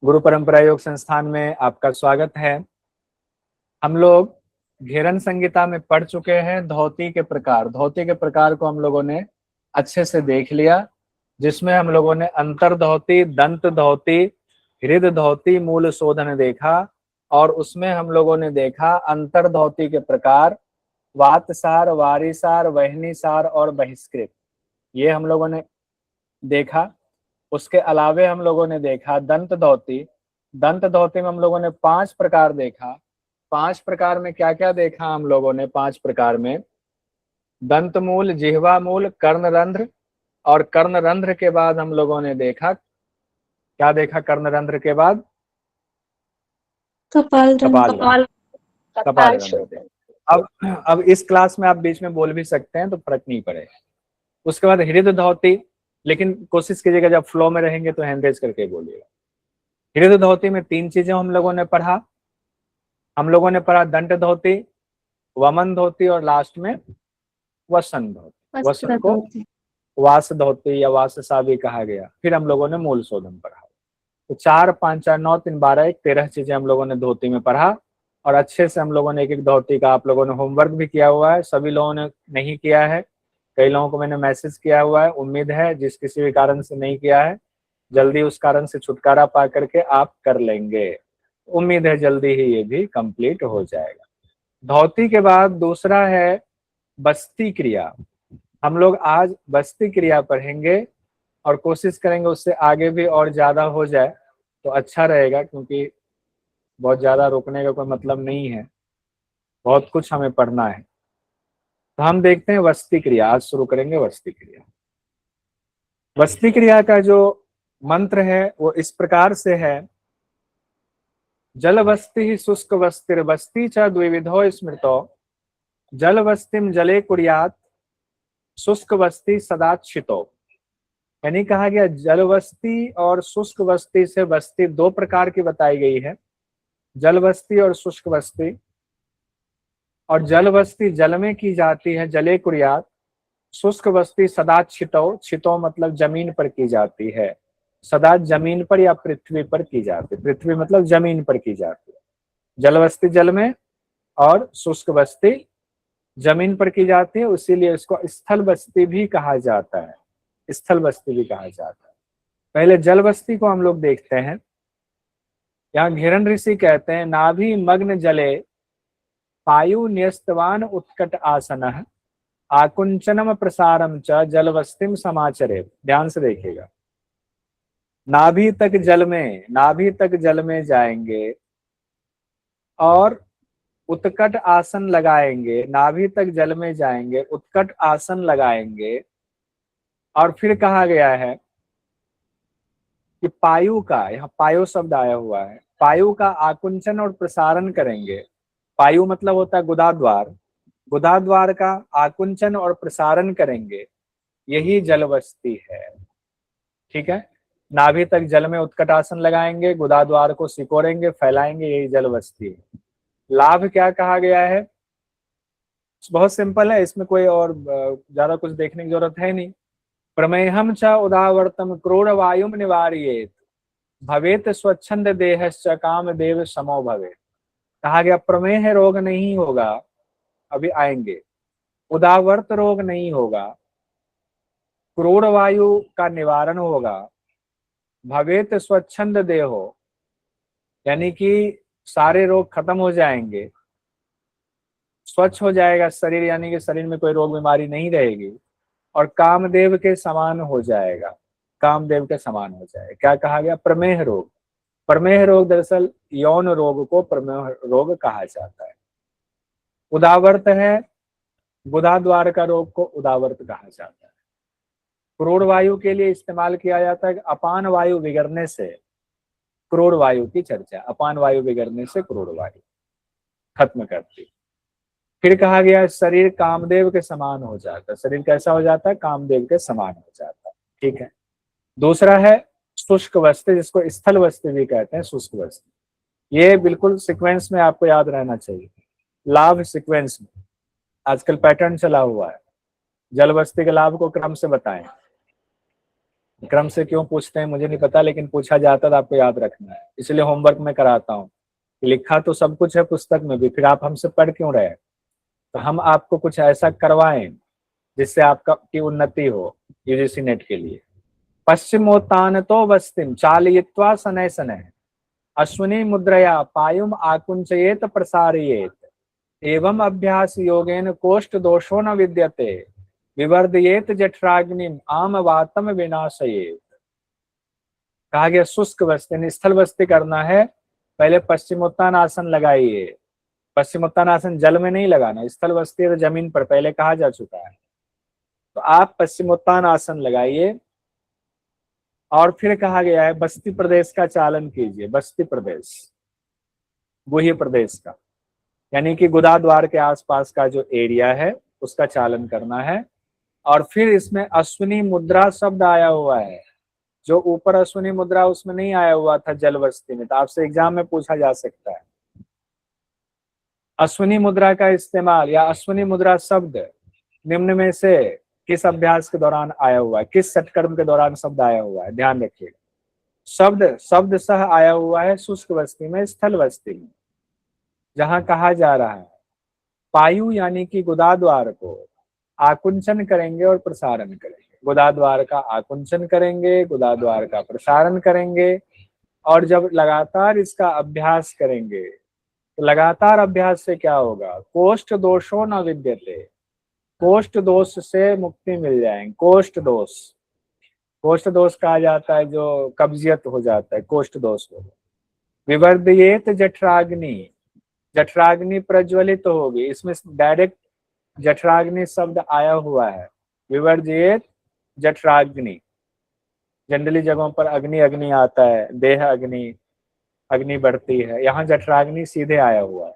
गुरु परंपरा योग संस्थान में आपका स्वागत है। हम लोग घेरन संहिता में पढ़ चुके हैं धोती के प्रकार। धोती के प्रकार को हम लोगों ने अच्छे से देख लिया, जिसमें हम लोगों ने अंतर धोती, दंत धोती, हृद धोती, मूल शोधन देखा। और उसमें हम लोगों ने देखा अंतर धोती के प्रकार, वातसार, वारीसार, वहनीसार और बहिष्कृत, ये हम लोगों ने देखा। उसके अलावे हम लोगों ने देखा दंत धोती। दंत धोती में हम लोगों ने 5 प्रकार देखा। 5 प्रकार में क्या क्या देखा हम लोगों ने? 5 प्रकार में दंत मूल, जिह्वा मूल, कर्णरंध्र, और कर्णरंध्र के बाद हम लोगों ने देखा, क्या देखा कर्णरंध्र के बाद? कपाल कपाल रंध्र। कपाल रंध्र। अब इस क्लास में आप बीच में बोल भी सकते हैं तो फर्क नहीं पड़ेगा। उसके बाद हृद धोती, लेकिन कोशिश कीजिएगा जब फ्लो में रहेंगे तो हैंड रेज करके बोलिएगा। हृद धोती में 3 चीजें हम लोगों ने पढ़ा। हम लोगों ने पढ़ा दंड धोती, वमन धोती और लास्ट में वसन धोती। वसन को वास धोती या वाससा भी कहा गया। फिर हम लोगों ने मूल शोधन पढ़ा। तो 4, 5, 4, 9, 3, 12, 1, 13 चीजें हम लोगों ने धोती में पढ़ा। और अच्छे से हम लोगों ने एक एक धोती का आप लोगों ने होमवर्क भी किया हुआ है। सभी लोगों ने नहीं किया है, कई लोगों को मैंने मैसेज किया हुआ है। उम्मीद है जिस किसी भी कारण से नहीं किया है, जल्दी उस कारण से छुटकारा पा करके आप कर लेंगे। उम्मीद है जल्दी ही ये भी कंप्लीट हो जाएगा। धोती के बाद दूसरा है बस्ती क्रिया। हम लोग आज बस्ती क्रिया पढ़ेंगे और कोशिश करेंगे उससे आगे भी और ज्यादा हो जाए तो अच्छा रहेगा, क्योंकि बहुत ज्यादा रुकने का कोई मतलब नहीं है, बहुत कुछ हमें पढ़ना है। तो हम देखते हैं वस्ती क्रिया। आज शुरू करेंगे वस्ती क्रिया। वस्ती क्रिया का जो मंत्र है वो इस प्रकार से है, जल वस्ति शुष्क वस्तिर वस्ती च द्विविधो स्मृतो, जल वस्तिम जले कुर्यात शुष्क वस्ती सदाक्षितो। यानी कहा गया जल वस्ती और शुष्क वस्ती से वस्ती 2 प्रकार की बताई गई है, जल वस्ती और शुष्क वस्ती। और जल वस्ती जल में की जाती है, जले कुर्यात। शुष्क वस्ती सदा छितो, छितो मतलब जमीन पर की जाती है, सदा जमीन पर या पृथ्वी पर की जाती है। पृथ्वी मतलब जमीन पर की जाती है। जल वस्ती जल में और शुष्क वस्ती जमीन पर की जाती है, इसीलिए इसको स्थल बस्ती भी कहा जाता है। स्थल बस्ती भी कहा जाता है। पहले जल बस्ती को हम लोग देखते हैं। यहाँ घेरन ऋषि कहते हैं, नाभि मग्न जले पायु न्यस्तवान उत्कट आसन आकुंचनम प्रसारम च जलवस्तिम समाचरे। ध्यान से देखिएगा, नाभि तक जल में जाएंगे और उत्कट आसन लगाएंगे। नाभि तक जल में जाएंगे, उत्कट आसन लगाएंगे। और फिर कहा गया है कि पायु का, यहाँ पायु शब्द आया हुआ है, पायु का आकुंचन और प्रसारण करेंगे। पायु मतलब होता है गुदाद्वार, गुदाद्वार का आकुंचन और प्रसारण करेंगे, यही जलवस्ती है। ठीक है, नाभि तक जल में उत्कट आसन लगाएंगे, गुदाद्वार को सिकोड़ेंगे, फैलाएंगे, यही जलवस्ती है। लाभ क्या कहा गया है? बहुत सिंपल है, इसमें कोई और ज्यादा कुछ देखने की जरूरत है नहीं। प्रमेहम च उदावर्तम क्रोड़ वायुम निवार्येत भवेत स्वच्छंद देहश्च काम देव समो भवे। कहा गया प्रमेह रोग नहीं होगा, अभी आएंगे। उदावर्त रोग नहीं होगा, क्रोड़ वायु का निवारण होगा, भवेत स्वच्छंद देहो यानी कि सारे रोग खत्म हो जाएंगे, स्वच्छ हो जाएगा शरीर, यानी कि शरीर में कोई रोग बीमारी नहीं रहेगी, और कामदेव के समान हो जाएगा। कामदेव के समान हो जाएगा। क्या कहा गया? प्रमेह रोग। प्रमेह रोग दरअसल यौन रोग को प्रमेह रोग कहा जाता है। उदावर्त है, गुदाद्वार का रोग को उदावर्त कहा जाता है। क्रोड़ वायु के लिए इस्तेमाल किया जाता है, अपान वायु बिगड़ने से क्रोड़ वायु की चर्चा, अपान वायु बिगड़ने से क्रोड़ वायु खत्म करती। फिर कहा गया शरीर कामदेव के समान हो जाता है। शरीर कैसा हो जाता है? कामदेव के समान हो जाता है। ठीक है। दूसरा है शुष्क वस्ती, जिसको स्थल वस्ती भी कहते हैं, शुष्क वस्ती। ये बिल्कुल सीक्वेंस में आपको याद रहना चाहिए, लाभ सीक्वेंस में। आजकल पैटर्न चला हुआ है, जल वस्ती के लाभ को क्रम से बताएं। क्रम से क्यों पूछते हैं मुझे नहीं पता, लेकिन पूछा जाता तो आपको याद रखना है, इसलिए होमवर्क में कराता हूँ। लिखा तो सब कुछ है पुस्तक में भी, फिर आप हमसे पढ़ क्यों रहे? तो हम आपको कुछ ऐसा करवाएं जिससे आपका की उन्नति हो यूजीसी नेट के लिए। पश्चिमोत्तान तो वस्तिम चालयित्वा शनैः शनैः अश्विनी मुद्रया पायुम आकुंचयेत प्रसारयेत एवं अभ्यास योगेन कोष्ठ दोषो न विद्यते विवर्धयेत जठराग्निम आम वातम विनाशयेत। कहा गया शुष्क बस्ती स्थल बस्ती करना है, पहले पश्चिमोत्तान आसन लगाइए। पश्चिमोत्तान आसन जल में नहीं लगाना, स्थल बस्ती तो जमीन पर पहले कहा जा चुका है। तो आप पश्चिमोत्तान आसन लगाइए और फिर कहा गया है बस्ती प्रदेश का चालन कीजिए। बस्ती प्रदेश गुह्य प्रदेश का, यानी कि गुदा द्वार के आसपास का जो एरिया है उसका चालन करना है। और फिर इसमें अश्विनी मुद्रा शब्द आया हुआ है, जो ऊपर अश्विनी मुद्रा उसमें नहीं आया हुआ था जल बस्ती में, तो आपसे एग्जाम में पूछा जा सकता है। अश्विनी मुद्रा का इस्तेमाल या अश्विनी मुद्रा शब्द निम्न में से किस अभ्यास के दौरान आया हुआ है, किस सटकर्म के दौरान शब्द आया हुआ है, ध्यान रखिएगा। शब्द शब्द सह आया हुआ है शुष्क बस्ती में, स्थल बस्ती में, जहां कहा जा रहा है पायु यानी कि गुदा द्वार को आकुंचन करेंगे और प्रसारण करेंगे। गुदा द्वार का आकुंचन करेंगे, गुदा द्वार का प्रसारण करेंगे। और जब लगातार इसका अभ्यास करेंगे तो लगातार अभ्यास से क्या होगा, कोष्ठ दोषो न विद्यते, कोष्ठ दोष से मुक्ति मिल जाएंगे। कोष्ठ दोष, कोष्ठ दोष कहा जाता है जो कब्जियत हो जाता है, कोष्ठ दोष हो। विवर्धयेत जठराग्नि, जठराग्नि प्रज्वलित होगी, इसमें डायरेक्ट जठराग्नि शब्द आया हुआ है। विवर्धयेत जठराग्नि, जनरली जगहों पर अग्नि अग्नि आता है, देह अग्नि, अग्नि बढ़ती है, यहाँ जठराग्नि सीधे आया हुआ है।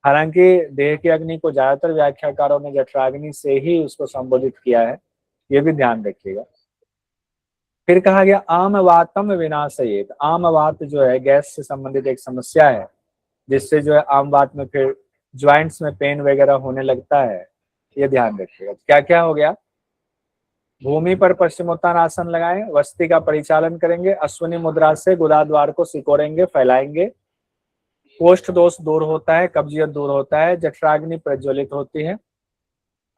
हालांकि देह की अग्नि को ज्यादातर व्याख्याकारों ने जठराग्नि से ही उसको संबोधित किया है, ये भी ध्यान रखिएगा। फिर कहा गया आम वातम विनाशयेत। आम वात जो है गैस से संबंधित एक समस्या है, जिससे जो है आम वात में फिर ज्वाइंट्स में पेन वगैरह होने लगता है, ये ध्यान रखिएगा। क्या क्या हो गया, भूमि पर पश्चिमोत्तान आसन लगाएं, वस्ती का परिचालन करेंगे, अश्विनी मुद्रा से गुदा द्वार को सिकोड़ेंगे, फैलाएंगे, कोष्ठ दोष दूर होता है, कब्जियत दूर होता है, जठराग्नि प्रज्वलित होती है,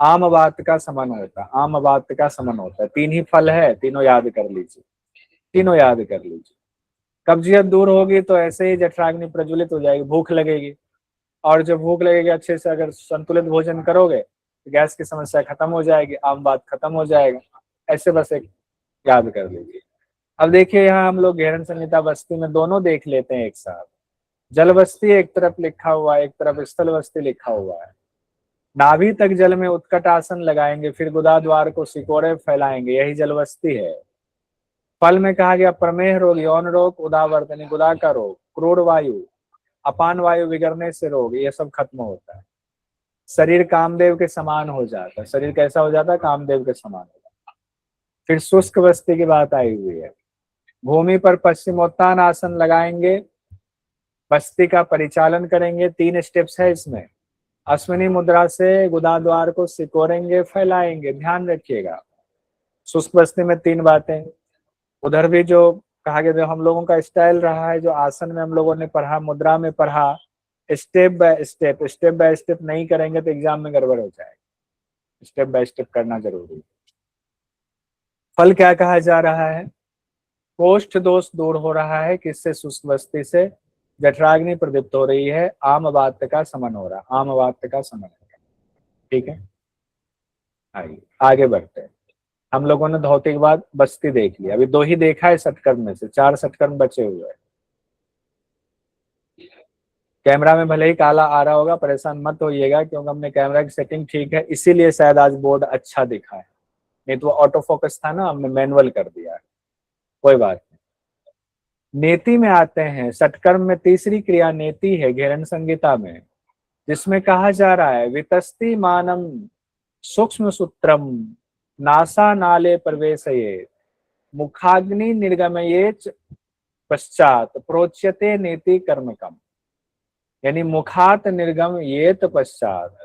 आम वात का समन होता है। आम वात का समन होता है, तीन ही फल है, तीनों याद कर लीजिए, तीनों याद कर लीजिए। कब्जियत दूर होगी तो ऐसे ही जठराग्नि प्रज्वलित हो जाएगी, भूख लगेगी, और जब भूख लगेगी अच्छे से अगर संतुलित भोजन करोगे तो गैस की समस्या खत्म हो जाएगी, आम बात खत्म हो जाएगा। ऐसे बस एक याद कर लीजिए। अब देखिए यहाँ हम लोग घेरन संहिता बस्ती में दोनों देख लेते हैं एक साथ। जल बस्ती एक तरफ लिखा हुआ है, एक तरफ स्थल बस्ती लिखा हुआ है। नाभि तक जल में उत्कट आसन लगाएंगे, फिर गुदा द्वार को सिकोड़े फैलाएंगे, यही जल बस्ती है। फल में कहा गया प्रमेह रोग, यौन रोग, उदावर्तनी गुदा का रोग, क्रूर वायु, अपान वायु बिगड़ने से रोग, ये सब खत्म होता है। शरीर कामदेव के समान हो जाता है। शरीर कैसा हो जाता है, कामदेव के समान हो जाता है। फिर शुष्क बस्ती की बात आई हुई है। भूमि पर पश्चिमोत्तान आसन लगाएंगे, बस्ती का परिचालन करेंगे, 3 स्टेप्स है इसमें। अश्विनी मुद्रा से गुदा द्वार को सिकोड़ेंगे, फैलाएंगे, ध्यान रखिएगा। शुष्क बस्ती में 3 बातें। उधर भी जो कहा गया, जो हम लोगों का स्टाइल रहा है, जो आसन में हम लोगों ने पढ़ा, मुद्रा में पढ़ा, step by step, step by step नहीं करेंगे तो एग्जाम में गड़बड़ हो जाएगी। स्टेप बाय स्टेप करना जरूरी है। फल क्या कहा जा रहा है, कोष्ठ दोष दूर हो रहा है, किससे, शुष्क बस्ती से। जठराग्नि प्रदीप्त हो रही है, आम वात का समन हो रहा है, आम वात का समन हो रहा है। ठीक है, आइए आगे बढ़ते हैं। हम लोगों ने धौतिक बाद बस्ती देख लिया, अभी 2 ही देखा है सटकर्म में से, 4 सटकर्म बचे हुए हैं। कैमरा में भले ही काला आ रहा होगा, परेशान मत होइएगा, क्योंकि हमने कैमरा की सेटिंग ठीक है, इसीलिए शायद आज बोर्ड अच्छा दिखा है, नहीं तो ऑटो फोकस था ना, हमने मैनुअल कर दिया है। कोई बात नहीं। नेति में आते हैं, सटकर्म में तीसरी क्रिया नेति है घेरन संहिता में, जिसमें कहा जा रहा है वितस्ति मानम सूक्ष्म सूत्रम नासा नाले प्रवेशये मुखाग्नि निर्गमयेच पश्चात प्रोच्यते नेति कर्मकम, यानी मुखात निर्गम येत पश्चात।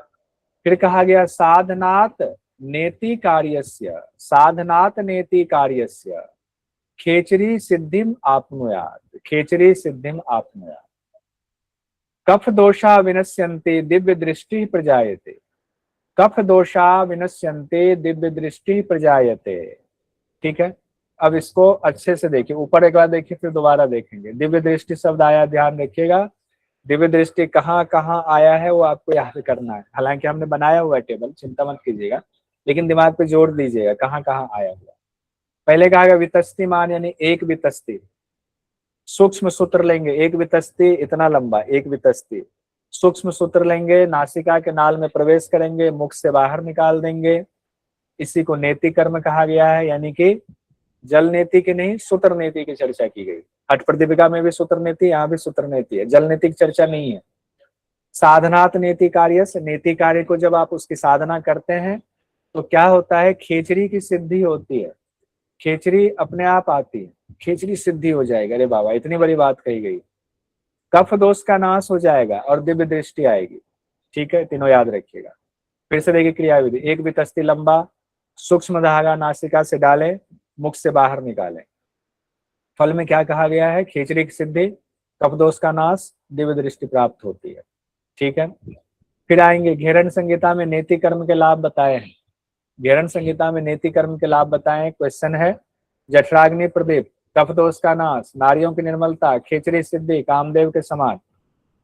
फिर कहा गया साधनात नेति कार्यस्य, साधनात नेति कार्यस्य, खेचरी सिद्धिम आपनुयात, खेचरी सिद्धिम आपनुयात। कफ दोषा विनश्यन्ते दिव्य दृष्टि प्रजायते, कफ दोषा विनश्यन्ते दिव्य दृष्टि प्रजायते। ठीक है, अब इसको अच्छे से देखिए, ऊपर एक बार देखिए फिर दोबारा देखेंगे। दिव्य दृष्टि शब्द आया, ध्यान रखिएगा। दिव्य दृष्टि कहाँ कहाँ आया है वो आपको याद करना है। हालांकि हमने बनाया हुआ है टेबल, चिंता मत कीजिएगा, लेकिन दिमाग पे जोर दीजिएगा कहाँ कहाँ आया हुआ। पहले कहा गया वितस्ती मान यानी एक वितस्ती, सूक्ष्म सूत्र लेंगे, एक वितस्ती इतना लंबा, एक वितस्ती। सूक्ष्म सूत्र लेंगे, नासिका के नाल में प्रवेश करेंगे, मुख से बाहर निकाल देंगे। इसी को नेति कर्म कहा गया है, यानी कि जल नेति की नहीं सूत्र नेति की चर्चा की गई। हठ प्रदीपिका में भी सूत्र नेति, यहाँ भी सूत्र नेति है, जल नेति की चर्चा नहीं है। साधनात् नेति कार्य से, नेति कार्य को जब आप उसकी साधना करते हैं तो क्या होता है, खेचरी की सिद्धि होती है, खेचरी अपने आप आती है, खेचरी सिद्धि हो जाएगा। अरे बाबा इतनी बड़ी बात कही गई। कफ दोष का नाश हो जाएगा और दिव्य दृष्टि आएगी। ठीक है, तीनों याद रखिएगा। फिर से देखिए क्रिया विधि, एक वितस्ती लंबा, सूक्ष्म धागा नासिका से डालें, मुख से बाहर निकालें। फल में क्या कहा गया है, खेचरी की सिद्धि, कफदोष का नाश, दिव्य दृष्टि प्राप्त होती है। ठीक है, फिर आएंगे घेरन संहिता में नेति कर्म के लाभ बताए हैं। घेरन संहिता में नेति कर्म के लाभ बताए। क्वेश्चन है, जठराग्नि प्रदीप, कफदोष का नाश, नारियों की निर्मलता, खेचरी सिद्धि, कामदेव के समान।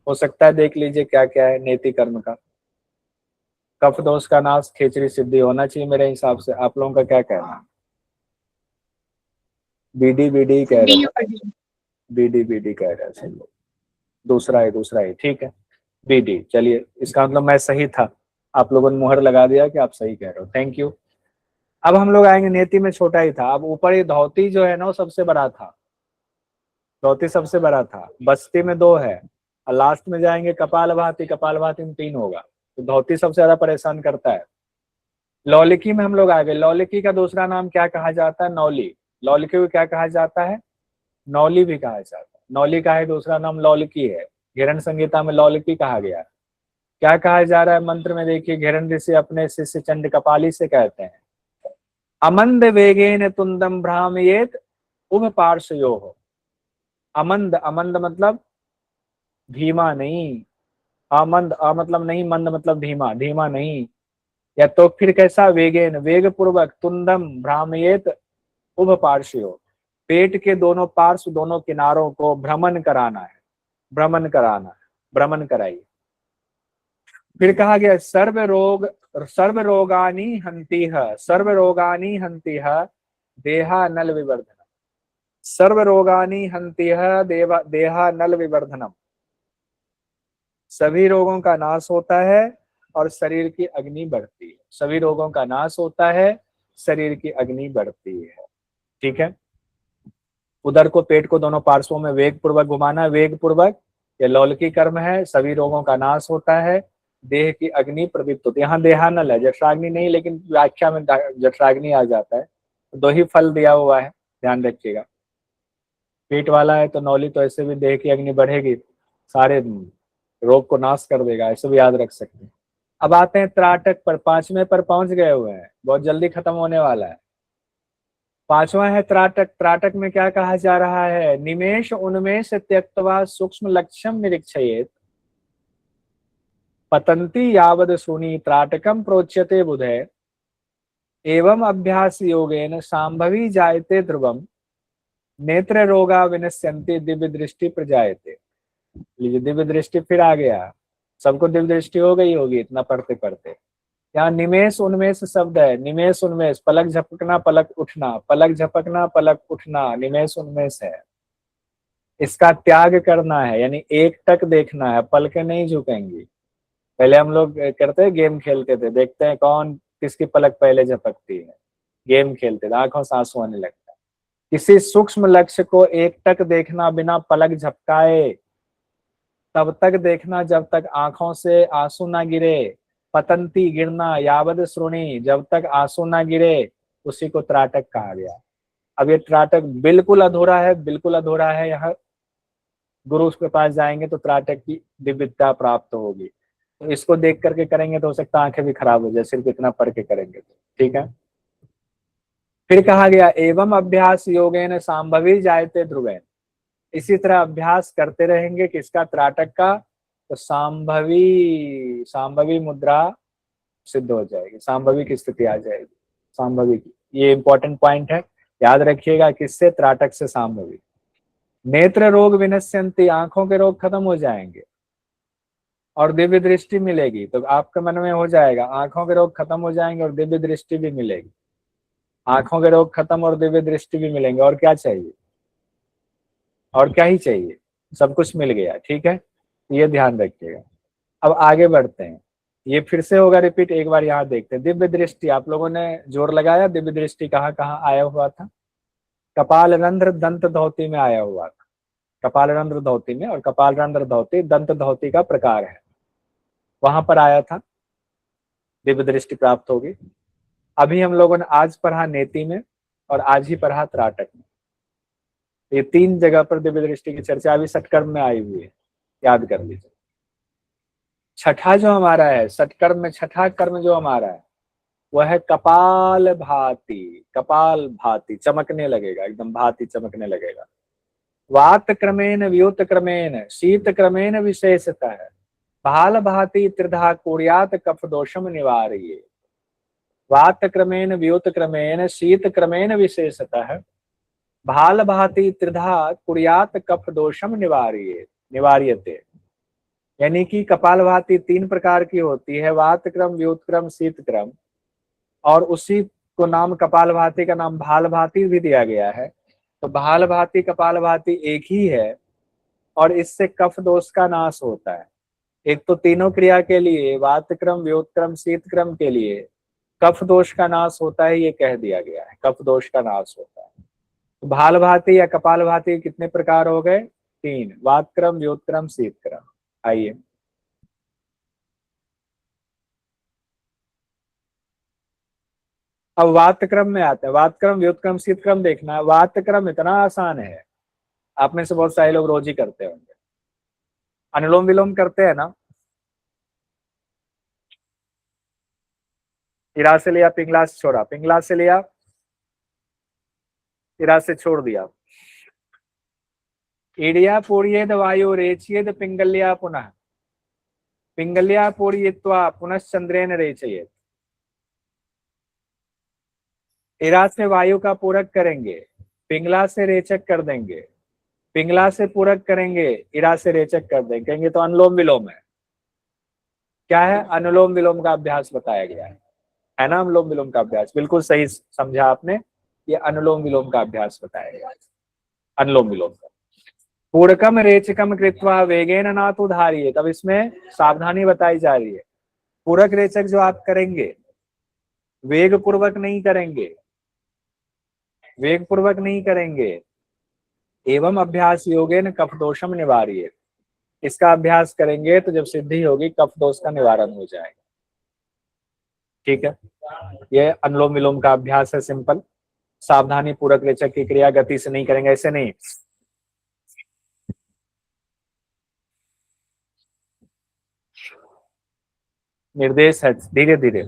हो सकता है देख लीजिए क्या क्या है नेति कर्म का। कफ दोष का नाश, खेचरी सिद्धि होना चाहिए मेरे हिसाब से। आप लोगों का क्या कहना है? बीडी बीडी कह रहे हैं, बीडी बीडी कह रहे हैं सब लोग। दूसरा है, दूसरा है, ठीक है बीडी। चलिए इसका मतलब मैं सही था, आप लोगों ने मुहर लगा दिया कि आप सही कह रहे हो, थैंक यू। अब हम लोग आएंगे, नेति में छोटा ही था। अब ऊपर ये धोती जो है ना वो सबसे बड़ा था, धोती सबसे बड़ा था। बस्ती में दो है और लास्ट में जाएंगे कपाल भाती, कपाल भाती में तीन होगा। तो धोती सबसे ज्यादा परेशान करता है। लौलिकी में हम लोग आ गए। लौलिकी का दूसरा नाम क्या कहा जाता है, नौली। लौलिकी को क्या कहा जाता है, नौली भी कहा जाता है। नौली का है दूसरा नाम लौलिकी है। घेरन संहिता में लौलिकी कहा गया। क्या कहा जा रहा है मंत्र में, देखिए घेरन ऋषि अपने शिष्य चंड कपाली से कहते हैं, अमंद वेगेन तुंदम भ्रामयेत उभ पार्श्वयो हो। अमंद, अमंद मतलब धीमा नहीं, अमंद अ मतलब नहीं, मंद मतलब धीमा, धीमा नहीं। या तो फिर कैसा, वेगेन वेग पूर्वक, तुंदम भ्रामयेत उभ पार्श्वयो, पेट के दोनों पार्श्व दोनों किनारों को भ्रमण कराना है, भ्रमण कराना है, भ्रमण कराइए। फिर कहा गया सर्व रोग, सर्व रोगानी हंतिह, सर्व रोगानी हंतिह देहा नल विवर्धनम, सर्व रोगानी हंतिह देहा नल विवर्धनम। सभी रोगों का नाश होता है और शरीर की अग्नि बढ़ती है। सभी रोगों का नाश होता है, शरीर की अग्नि बढ़ती है। ठीक है, उदर को, पेट को दोनों पार्श्वों में वेग पूर्वक घुमाना, वेग पूर्वक। ये लौलकी कर्म है। सभी रोगों का नाश होता है, देह की अग्नि प्रदीप्त होती है। यहाँ देहानल है, जठराग्नि नहीं, लेकिन व्याख्या में जठराग्नि आ जाता है। तो दो ही फल दिया हुआ है, ध्यान रखिएगा। पेट वाला है तो नौली तो ऐसे भी देह की अग्नि बढ़ेगी, सारे रोग को नाश कर देगा, ऐसे भी याद रख सकते हैं। अब आते हैं त्राटक पर, पांचवें पर पहुंच गए हुए हैं, बहुत जल्दी खत्म होने वाला है। पांचवा है त्राटक। त्राटक में क्या कहा जा रहा है, निमेश उन्मेष त्यक्त्वा सूक्ष्म लक्ष्यम निरीक्षयेत पतंती यावद सुनी त्राटकम प्रोच्यते बुधे एवं अभ्यास योगेन सांभवी जायते ध्रुवम नेत्र रोगा विनश्यन्ति दिव्य दृष्टि प्रजायते। लीजिए दिव्य दृष्टि फिर आ गया, सबको दिव्य दृष्टि हो गई होगी इतना पढ़ते पढ़ते। यहाँ निमेश उन्मेष शब्द है, निमेश उन्मेष, पलक झपकना पलक उठना, पलक झपकना पलक उठना, निमेश उन्मेष है। इसका त्याग करना है, यानी एक टक देखना है, पलकें नहीं झुकेंगी। पहले हम लोग करते हैं, गेम खेलते थे, देखते हैं कौन किसकी पलक पहले झपकती है। गेम खेलते थे, आंखों से आंसू आने लगता है। किसी सूक्ष्म लक्ष्य को एक टक देखना बिना पलक झपकाए, तब तक देखना जब तक आंखों से आंसू ना गिरे। पतंती गिरना, यावद श्रोणी जब तक आंसू ना गिरे, उसी को त्राटक कहा गया। अब ये त्राटक बिल्कुल अधूरा है, बिल्कुल अधूरा है। यहाँ गुरु के पास जाएंगे तो त्राटक की दिव्यता प्राप्त होगी। तो इसको देख करके करेंगे तो हो सकता है आंखें भी खराब हो जाए, सिर्फ इतना पढ़ के करेंगे तो। ठीक है, फिर कहा गया एवं अभ्यास योगेन सांभवी जायते ध्रुवेन, इसी तरह अभ्यास करते रहेंगे किसका, त्राटक का, तो सांभवी सांभवी मुद्रा सिद्ध हो जाएगी, सांभवी की स्थिति आ जाएगी, सांभवी की। ये इंपॉर्टेंट पॉइंट है, याद रखिएगा, किससे, त्राटक से सांभवी। नेत्र रोग विनश्यंति, आंखों के रोग खत्म हो जाएंगे और दिव्य दृष्टि मिलेगी। तो आपके मन में हो जाएगा आंखों के रोग खत्म हो जाएंगे और दिव्य दृष्टि भी मिलेगी, आंखों के रोग खत्म और दिव्य दृष्टि भी मिलेंगे, और क्या चाहिए, और क्या ही चाहिए, सब कुछ मिल गया। ठीक है, ये ध्यान रखिएगा। अब आगे बढ़ते हैं, ये फिर से होगा रिपीट, एक बार यहाँ देखते हैं। दिव्य दृष्टि, आप लोगों ने जोर लगाया, दिव्य दृष्टि कहाँ कहाँ आया हुआ था, कपाल रंध्र दंत धौती में आया हुआ था, कपाल रंध्र धौती में, और कपाल रंध्र धौती दंत धौती का प्रकार है, वहां पर आया था, दिव्य दृष्टि प्राप्त होगी। अभी हम लोगों ने आज पढ़ा नेति में और आज ही पढ़ा त्राटक में, ये तीन जगह पर दिव्य दृष्टि की चर्चा अभी सटकर्म में आई हुई है, याद कर लीजिए। छठा जो हमारा है सटकर्म में, छठा कर्म जो हमारा है वह है कपाल भाती, कपाल भाती चमकने लगेगा, एकदम भाती चमकने लगेगा। वात क्रमेण व्युत क्रमेण शीत क्रमेण विशेषतः भाल भाती त्रिधा कुर्यात कफ दोषम निवार्ये। वात क्रमेण व्युत क्रमेण शीत क्रमेण विशेषतः भाल भाती त्रिधा कुर्यात कफ दोषम निवार्ये निवार्यते। यानी कि कपाल भाती तीन प्रकार की होती है, वात क्रम, व्युत क्रम, शीत क्रम, और उसी को नाम कपाल भाती का नाम भाल भाती भी दिया गया है। तो भाल भाती कपाल भाती एक ही है और इससे कफ दोष का नाश होता है। एक तो तीनों क्रिया के लिए, वात क्रम, व्युत क्रम, शीत क्रम के लिए कफ दोष का नाश होता है, ये कह दिया गया है, कफ दोष का नाश होता है। तो भाल भाती या कपाल भाती कितने प्रकार हो गए, तीन, वात क्रम, व्युत क्रम, शीत क्रम। आइए अब वात क्रम में आते हैं, वात क्रम, व्युत क्रम, शीत क्रम देखना है। वात क्रम इतना आसान है, आप में से बहुत सारे लोग रोज ही करते होंगे, अनुलोम विलोम करते हैं ना, इरा से लिया पिंगला से छोड़ा, पिंगला से लिया इरा से छोड़ दिया, ईडिया पूर्येद वायु रेचयेद पिंगल्या पुनः, पिंगल्या पूर्यित्वा पुनश्चंद्रेन रेचयेद। इरा से वायु का पूरक करेंगे, पिंगला से रेचक कर देंगे, पिंगला से पूरक करेंगे, इरा से रेचक कर देंगे, कहेंगे तो अनुलोम विलोम है। क्या है, अनुलोम विलोम का अभ्यास बताया गया है ना, अनुलोम विलोम का अभ्यास, बिल्कुल सही समझा आपने, ये अनुलोम विलोम का अभ्यास बताया गया है, अनुलोम विलोम का। पूरकम रेचकम कृत्वा वेगेन नातु धारिये, तब इसमें सावधानी बताई जा रही है, पूरक रेचक जो आप करेंगे वेग पूर्वक नहीं करेंगे, वेग पूर्वक नहीं करेंगे। एवं अभ्यास योगेन कफ दोषम निवार्ये, इसका अभ्यास करेंगे तो जब सिद्धि होगी कफ दोष का निवारण हो जाएगा। ठीक है, ये अनुलोम विलोम का अभ्यास है, सिंपल, सावधानी पूर्वक रेचक की क्रिया, गति से नहीं करेंगे, ऐसे नहीं, निर्देश है, धीरे धीरे,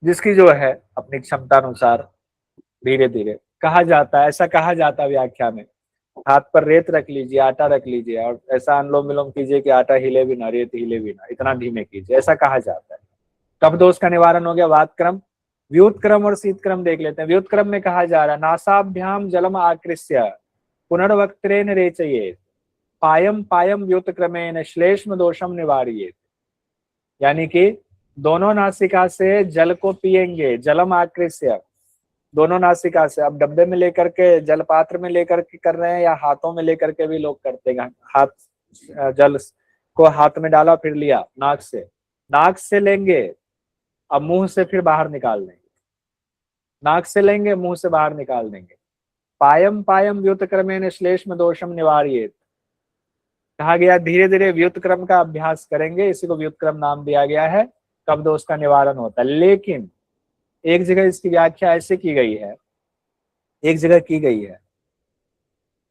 जिसकी जो है अपनी क्षमता अनुसार धीरे धीरे। कहा जाता है, ऐसा कहा जाता है व्याख्या में, हाथ पर रेत रख लीजिए, आटा रख लीजिए और ऐसा अनुलोम विलोम कीजिए कि आटा हिले भी ना, रेत हिले भी ना, इतना धीमे कीजिए, ऐसा कहा जाता है। कफ दोष का निवारण हो गया। वात क्रम, व्युत क्रम और शीत क्रम देख लेते हैं। व्युत क्रम में कहा जा रहा है नासाभ्याम जलम आकृष्य पुनर्वक्त्रेण रेचयेत् पायम पायम व्युत क्रमेण श्लेष्म दोषम निवार्येत्। यानी कि दोनों नासिका से जल को पिएंगे, जलम आकृष्य, दोनों नासिका से। अब डब्बे में लेकर के, जल पात्र में लेकर के कर रहे हैं या हाथों में लेकर के भी लोग करते हैं, हाथ जल को हाथ में डाला फिर लिया नाक से, नाक से लेंगे, अब मुंह से फिर बाहर निकाल देंगे, नाक से लेंगे मुंह से बाहर निकाल देंगे। पायम पायम व्युत क्रमेण श्लेष्म दोषम निवार्येत्, कहा गया धीरे धीरे व्युत क्रम का अभ्यास करेंगे, इसी को व्युत क्रम नाम दिया गया है, कफ दोष का निवारण होता है। लेकिन एक जगह इसकी व्याख्या ऐसे की गई है, एक जगह की गई है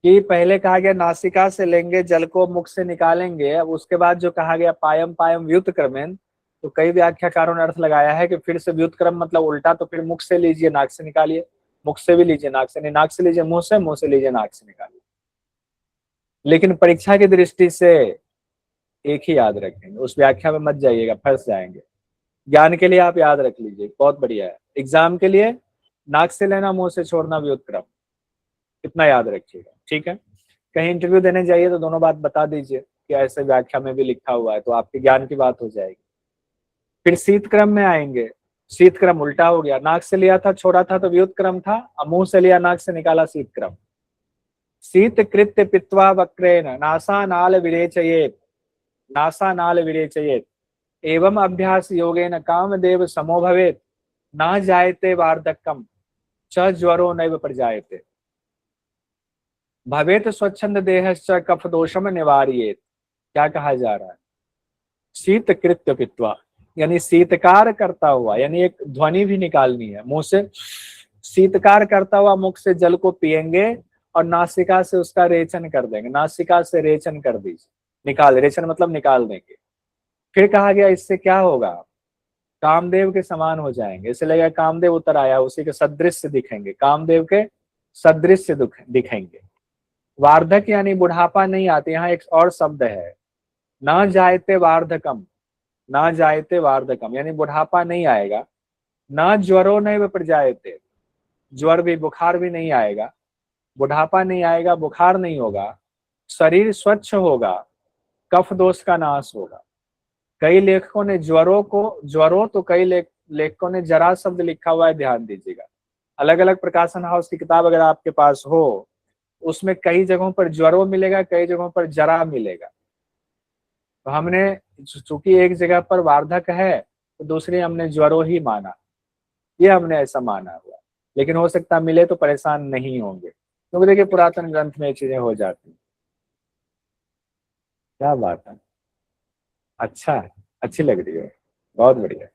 कि पहले कहा गया नासिका से लेंगे, जल को मुख से निकालेंगे, अब उसके बाद जो कहा गया पायम पायम व्युत क्रमेण, तो कई व्याख्याकारों ने अर्थ लगाया है कि फिर से व्युत्क्रम मतलब उल्टा, तो फिर मुख से लीजिए नाक से निकालिए, मुख से भी लीजिए नाक से नहीं, नाक से लीजिए मुंह से लीजिए नाक से निकालिए। लेकिन परीक्षा की दृष्टि से एक ही याद रखेंगे, उस व्याख्या में मत जाइएगा, फंस जाएंगे। ज्ञान के लिए आप याद रख लीजिए, बहुत बढ़िया है। एग्जाम के लिए नाक से लेना मुंह से छोड़ना व्युत्क्रम, इतना याद रखिएगा, ठीक है। कहीं इंटरव्यू देने जाइए तो दोनों बात बता दीजिए कि ऐसे व्याख्या में भी लिखा हुआ है, तो आपके ज्ञान की बात हो जाएगी। फिर शीतक्रम में आएंगे, शीतक्रम उल्टा हो गया, नाक से लिया था छोड़ा था तो व्युत्क्रम था, अब मुंह से लिया नाक से निकाला शीतक्रम। शीत कृत्य पित्वा वक्रेण नासा नाल विरेचयेत, नासा नाल विरेचयेत एवं अभ्यास योगेन कामदेव समो भवेत, ना जायते वार्धक्यम च ज्वरो नैव प्रजायते, भवेत स्वच्छंद देहश्च कफ दोषम निवारयेत। क्या कहा जा रहा है? शीत कृत्य पित्वा, यानी शीतकार करता हुआ, यानी एक ध्वनि भी निकालनी है मुंह से, शीतकार करता हुआ मुख से जल को पिएंगे और नासिका से उसका रेचन कर देंगे, नासिका से रेचन कर दीजिए, निकाल, रेचन मतलब निकाल देंगे। फिर कहा गया इससे क्या होगा? कामदेव के समान हो जाएंगे, इससे लगेगा कामदेव उतर आया, उसी के सदृश दिखेंगे, कामदेव के सदृश दिखेंगे। वार्धक यानी बुढ़ापा नहीं आते, यहाँ एक और शब्द है, ना जायते वार्धकम, ना जायते वार्धकम यानी बुढ़ापा नहीं आएगा। ना ज्वरो नैव प्रजायते, ज्वर भी बुखार भी नहीं आएगा, बुढ़ापा नहीं आएगा, बुखार नहीं होगा, शरीर स्वच्छ होगा, कफ दोष का नाश होगा। कई लेखकों ने ज्वरों तो कई लेखकों ने जरा शब्द लिखा हुआ है, ध्यान दीजिएगा। अलग अलग प्रकाशन हाउस की किताब अगर आपके पास हो, उसमें कई जगहों पर ज्वरों मिलेगा, कई जगहों पर जरा मिलेगा। तो हमने चूंकि एक जगह पर वार्धक है तो दूसरी हमने ज्वरों ही माना, ये हमने ऐसा माना हुआ, लेकिन हो सकता मिले तो परेशान नहीं होंगे, क्योंकि देखिए पुरातन ग्रंथ में ये चीजें हो जाती। क्या बात है, अच्छा है, अच्छी लग रही है, बहुत बढ़िया,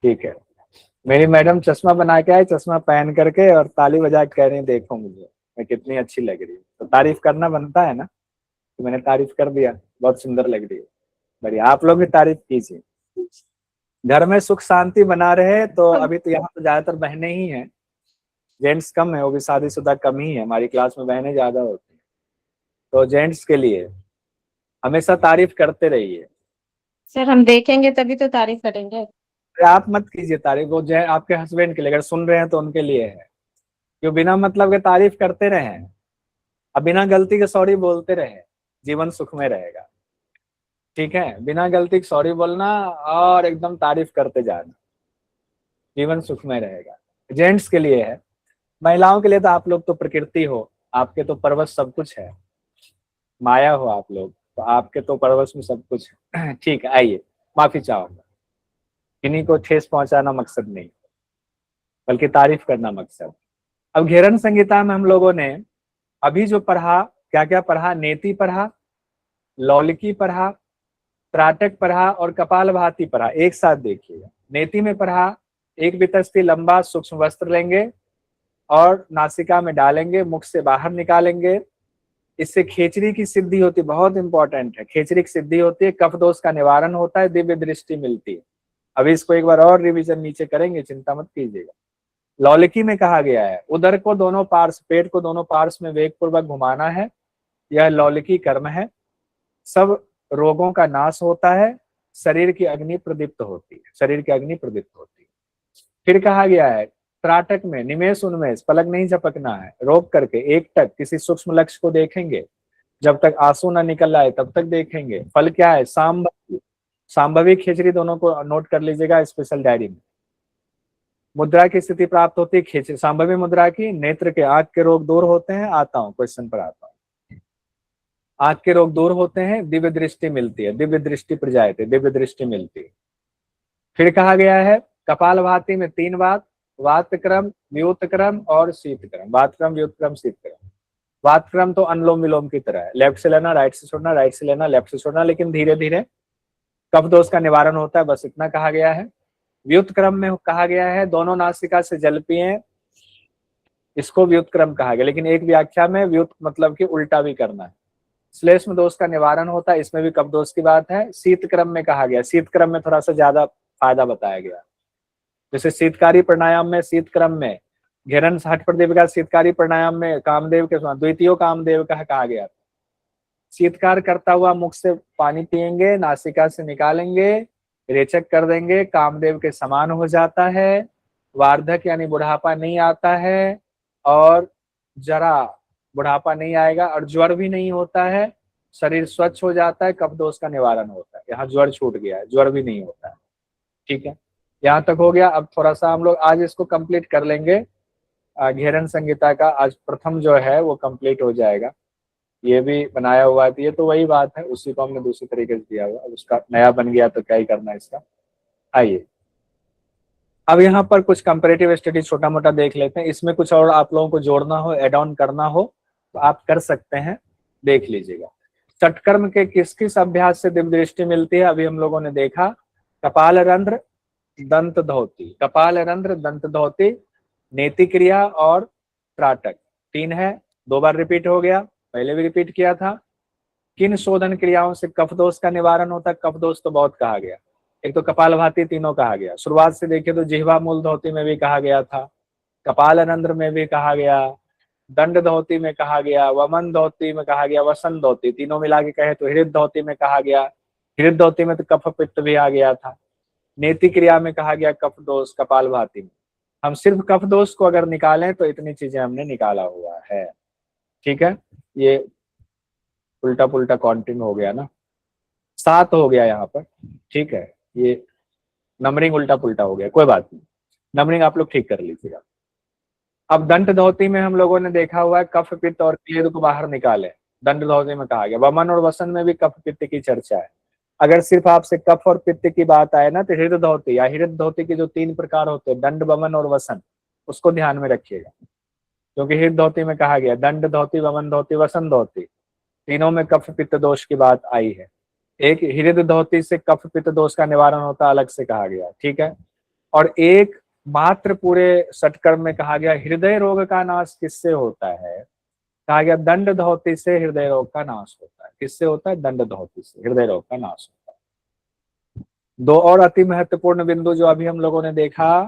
ठीक है। मेरी मैडम चश्मा बना के आए, चश्मा पहन करके और ताली बजा के कह रही देखो मुझे मैं कितनी अच्छी लग रही हूँ, तो तारीफ करना बनता है ना, तो मैंने तारीफ कर दिया, बहुत सुंदर लग रही है। बढ़िया, आप लोग भी तारीफ कीजिए। घर में सुख शांति बना रहे, तो अभी तो यहाँ तो ज्यादातर बहनें ही हैं, जेंट्स कम है, वो भी शादीशुदा कम ही है, हमारी क्लास में बहनें ज्यादा होती हैं। तो जेंट्स के लिए हमेशा तारीफ करते रहिए। सर हम देखेंगे तभी तो तारीफ करेंगे। आप मत कीजिए तारीफ, वो जो आपके हस्बैंड के लिए, अगर सुन रहे हैं तो उनके लिए है, क्यों बिना मतलब के तारीफ करते रहे, अब बिना गलती के सॉरी बोलते रहे, जीवन सुख में रहेगा, ठीक है। बिना गलती के सॉरी बोलना और एकदम तारीफ करते जाना, जीवन सुख में रहेगा। जेंट्स के लिए है, महिलाओं के लिए तो आप लोग तो प्रकृति हो, आपके तो परवश सब कुछ है, माया हो आप लोग, तो आपके तो परवश में सब कुछ है। ठीक है, आइए, माफी चाहूंगा, किन्हीं को ठेस पहुंचाना मकसद नहीं, बल्कि तारीफ करना मकसद। अब घेरन संहिता में हम लोगों ने अभी जो पढ़ा, क्या क्या पढ़ा? नेति पढ़ा, लौलिकी पढ़ा, त्राटक पढ़ा और कपालभाति पढ़ा। एक साथ देखिएगा। नेति में पढ़ा, एक बितस्ती लंबा सूक्ष्म वस्त्र लेंगे और नासिका में डालेंगे, मुख से बाहर निकालेंगे, इससे खेचरी की सिद्धि होती है, बहुत इंपॉर्टेंट है, खेचरी की सिद्धि होती है, कफ दोष का निवारण होता है, दिव्य दृष्टि मिलती है। अभी इसको एक बार और रिवीजन नीचे करेंगे, चिंता मत कीजिएगा। लौलिकी में कहा गया है उदर को दोनों पार्श्व, पेट को दोनों पार्श्व में वेग पूर्वक घुमाना है, यह लौलिकी कर्म है, सब रोगों का नाश होता है, शरीर की अग्नि प्रदीप्त होती है, शरीर की अग्नि प्रदीप्त होती है। फिर कहा गया है त्राटक में निमेष उन्मेष, पलक नहीं झपकना है, रोक करके एक टक किसी सूक्ष्म लक्ष्य को देखेंगे, जब तक आंसू ना निकल आए तब तक देखेंगे। फल क्या है? सांभवी, सांभवी खेचरी, दोनों को नोट कर लीजिएगा स्पेशल डायरी में। मुद्रा की स्थिति प्राप्त होती है खेचरी सांभवी मुद्रा की, नेत्र के आंख के रोग दूर होते हैं, आता हूं क्वेश्चन पर आता हूं, आंख के रोग दूर होते हैं, दिव्य दृष्टि मिलती है, दिव्य दृष्टि प्रजायते, दिव्य दृष्टि मिलती है। फिर कहा गया है कपालभाति में 3 बात, वातक्रम, व्युतक्रम और शीतक्रम, वातक्रम, व्युतक्रम, शीतक्रम। वातक्रम तो अनुलोम विलोम की तरह है, लेफ्ट से लेना, राइट से छोड़ना, राइट से लेना, लेफ्ट से छोड़ना, लेकिन धीरे धीरे कफ दोष का निवारण होता है, बस इतना कहा गया है। व्युतक्रम में कहा गया है दोनों नासिका से जल पिए, इसको व्युतक्रम कहा गया, लेकिन एक व्याख्या में व्युत मतलब कि उल्टा भी करना है, श्लेष्म दोष का निवारण होता है, इसमें भी कफ दोष की बात है। शीत क्रम में कहा गया, शीत क्रम में थोड़ा सा ज्यादा फायदा बताया गया। जैसे शीतकारी प्राणायाम में, शीत क्रम में घेरन 60 का शीतकारी प्राणायाम में कामदेव के द्वितीय कामदेव का कहा गया। शीतकार करता हुआ मुख से पानी पिएंगे, नासिका से निकालेंगे, रेचक कर देंगे, कामदेव के समान हो जाता है, वार्धक यानी बुढ़ापा नहीं आता है, और जरा बुढ़ापा नहीं आएगा, और ज्वर भी नहीं होता है, शरीर स्वच्छ हो जाता है, कफ दोष का निवारण होता है। यहाँ ज्वर छूट गया है, ज्वर भी नहीं होता है। ठीक है, यहाँ तक हो गया। अब थोड़ा सा हम लोग आज इसको कंप्लीट कर लेंगे। घेरन संहिता का आज प्रथम जो है वो कंप्लीट हो जाएगा। ये भी बनाया हुआ है, ये तो वही बात है, उसी को हमने दूसरी तरीके से दिया हुआ। अब उसका नया बन गया तो क्या ही करना है इसका। आइए अब यहाँ पर कुछ कंपैरेटिव स्टडी छोटा मोटा देख लेते हैं। इसमें कुछ और आप लोगों को जोड़ना हो, एड ऑन करना हो तो आप कर सकते हैं, देख लीजिएगा। षटकर्म के किस किस अभ्यास से दिव्य दृष्टि मिलती है? अभी हम लोगों ने देखा कपाल रंध्र, दंत धोती। कपाल रंध्र, दंत धोती, नेति क्रिया और त्राटक, 3 है, 2 बार रिपीट हो गया, पहले भी रिपीट किया था। किन शोधन क्रियाओं से कफ दोष का निवारण होता है? कफ दोष तो बहुत कहा गया, एक तो कपालभाति तीनों कहा गया। शुरुआत से देखें तो जिह्वा मूल धोती में भी कहा गया था, कपाल रंध्र में भी कहा गया, दंड धोती में कहा गया, वमन धोती में कहा गया, वसन धोती, तीनों मिला के कहे तो हृद धोती में कहा गया। हृद धोती में तो कफ पित्त भी आ गया था। नेति क्रिया में कहा गया कफ दोष, कपालभाति में। हम सिर्फ कफ दोष को अगर निकालें तो इतनी चीजें हमने निकाला हुआ है। ठीक है, ये उल्टा पुल्टा काउंटिंग हो गया ना, 7 हो गया यहाँ पर। ठीक है, ये नंबरिंग उल्टा पुल्टा हो गया, कोई बात नहीं, नंबरिंग आप लोग ठीक कर लीजिएगा। अब दंड धोती में हम लोगों ने देखा हुआ है कफ पित्त और क्लेद को बाहर निकाले, दंड धोती में कहा गया। वमन और वसन में भी कफ पित्त की चर्चा है। अगर सिर्फ आपसे कफ और पित्त की बात आए ना तो हृद धोती या हृद धोती के जो 3 प्रकार होते हैं, दंड, वमन और वसन, उसको ध्यान में रखिएगा, क्योंकि हृद धोती में कहा गया दंड धोती, वमन धोती, वसन धोती, तीनों में कफ पित्त दोष की बात आई है। एक हृद धोती से कफ पित्त दोष का निवारण होता अलग से कहा गया। ठीक है, और एक मात्र पूरे षटकर्म में कहा गया हृदय रोग का नाश किससे होता है? कहा गया दंड धोती से हृदय रोग का नाश होता है। किससे होता है? दंड धोती से हृदय रोग का नाश होता है। 2 और अति महत्वपूर्ण बिंदु जो अभी हम लोगों ने देखा,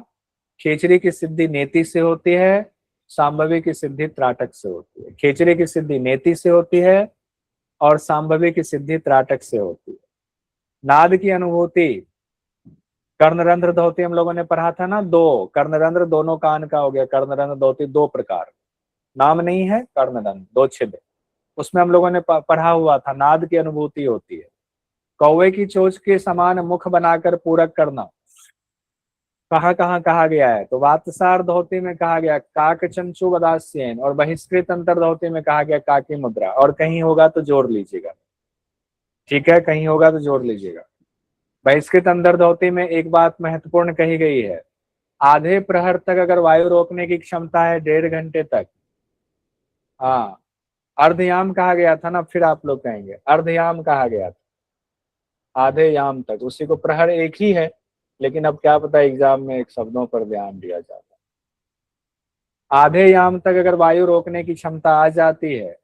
खेचरी की सिद्धि नेति से होती है, सांभवी की सिद्धि त्राटक से होती है। खेचरी की सिद्धि नेति से होती है और सांभवी की सिद्धि त्राटक से होती है। नाद की अनुभूति, कर्णरंध्र धोती हम लोगों ने पढ़ा था ना, 2 कर्णरंध्र, दोनों कान का हो गया कर्णरंध्र धोती, 2 प्रकार, नाम नहीं है, कर्णरंध्र 2 छिद्र, उसमें हम लोगों ने पढ़ा हुआ था नाद की अनुभूति होती है। कौवे की चोंच के समान मुख बनाकर पूरक करना, कहाँ कहाँ कहा गया है? तो वातसार धोती में कहा गया काक चंचु वदास्यन, और बहिष्कृत अंतर धोती में कहा गया काकी मुद्रा। और कहीं होगा तो जोड़ लीजिएगा, ठीक है, कहीं होगा तो जोड़ लीजिएगा। बहिष्कृत अंतर धोती में एक बात महत्वपूर्ण कही गई है, आधे प्रहर तक अगर वायु रोकने की क्षमता है, 1.5 घंटे तक। हाँ, अर्धयाम कहा गया था ना, फिर आप लोग कहेंगे अर्धयाम कहा गया था, आधे याम तक, उसी को प्रहर एक ही है, लेकिन अब क्या पता एग्जाम में एक शब्दों पर ध्यान दिया जाता है। आधे याम तक अगर वायु रोकने की क्षमता आ जाती है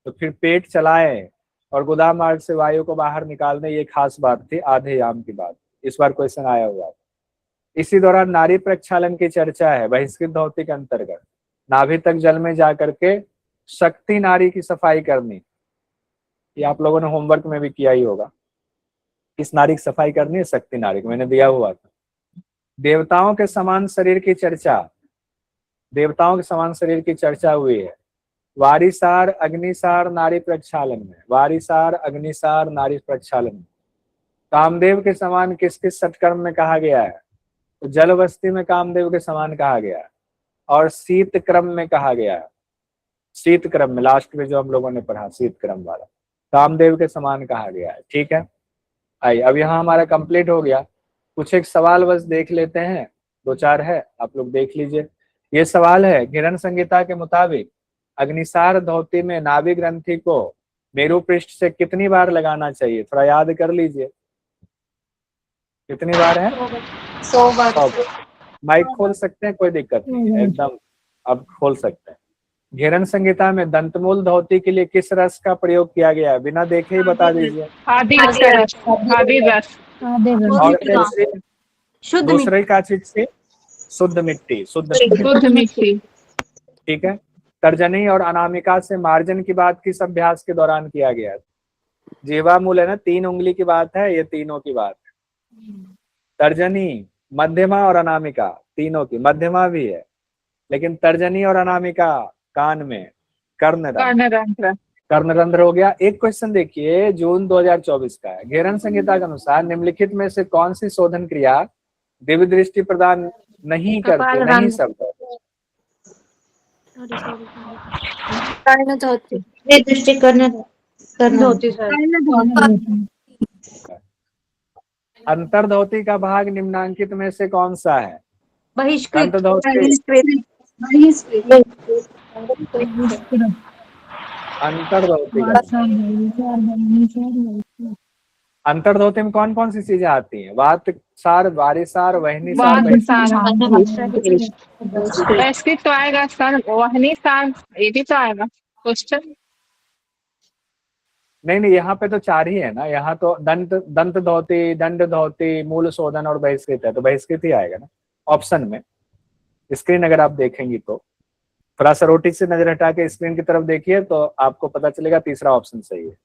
तो फिर पेट चलाएं और गुदा मार्ग से वायु को बाहर निकाल दें, ये खास बात थी, आधे याम की बात। इस बार क्वेश्चन आया हुआ था। इसी दौरान नारी प्रक्षालन की चर्चा है बहिष्कृत धोती के अंतर्गत, नाभि तक जल में जाकर के शक्ति नारी की सफाई करनी, ये आप लोगों ने होमवर्क में भी किया ही होगा। किस नारी की सफाई करनी है? शक्ति नारी को, मैंने दिया हुआ था। देवताओं के समान शरीर की चर्चा, देवताओं के समान शरीर की चर्चा हुई है वारिसार अग्निसार नारी प्रक्षालन में, वारिसार अग्निसार नारी प्रक्षालन में। कामदेव के समान किस किस षटकर्म में कहा गया है? तो जलवस्ती में कामदेव के समान कहा गया है, और शीत क्रम में कहा गया है। शीत क्रम में लास्ट में जो हम लोगों ने पढ़ा, शीत क्रम वाला, कामदेव के समान कहा गया है। ठीक है, आइए अब यहाँ हमारा कंप्लीट हो गया। कुछ एक सवाल बस देख लेते हैं, 2-4 है, आप लोग देख लीजिए। ये सवाल है, घेरन संहिता के मुताबिक अग्निसार धोती में नाभि ग्रंथि को मेरु पृष्ठ से कितनी बार लगाना चाहिए? थोड़ा याद कर लीजिए, कितनी बार है? 100 बार। 100 बार। माइक खोल सकते हैं, कोई दिक्कत नहीं है, एकदम अब खोल सकते हैं। घेरन संहिता में दंतमूल धोती के लिए किस रस का प्रयोग किया गया है? बिना देखे ही बता दीजिए। आदि रस, आदि रस। और कैसे शुद्ध दूसरे का चीज से शुद्ध मिट्टी, शुद्ध मिट्टी। शुद्ध मिट्टी। ठीक है। तर्जनी और अनामिका से मार्जन की बात किस अभ्यास के दौरान किया गया है? जीवा मूल है ना, 3 उंगली की बात है, ये तीनों की बात है। तर्जनी, मध्यमा और अनामिका तीनों की, मध्यमा भी है लेकिन तर्जनी और अनामिका कान में कर्णरंध्र, कर्णरंध्र हो गया। एक क्वेश्चन देखिए, जून 2024 का है। घेरन संहिता के अनुसार निम्नलिखित में से कौन सी शोधन क्रिया दिव्य दृष्टि प्रदान नहीं करते, नहीं शब्द दृष्टि करना होती सर। अंतर्धोती का भाग निम्नांकित में से कौन सा है? बहिष्कृत, अंतर्धोती, अंतर्धोती अंतर्धोती में कौन कौन सी चीजें आती हैं? वात सार, वारिसार, वहनी सार, ऐसे तो आएगा सर, वहनी सार ये भी तो आएगा क्वेश्चन। नहीं, यहाँ पे तो 4 ही है ना। यहाँ तो दंत धोती, दंड धोती, मूल शोधन और बहिष्कृत है, तो बहिष्कृत ही आएगा ना ऑप्शन में। स्क्रीन अगर आप देखेंगी तो थोड़ा सा रोटी से नजर हटा के स्क्रीन की तरफ देखिए तो आपको पता चलेगा तीसरा ऑप्शन सही है।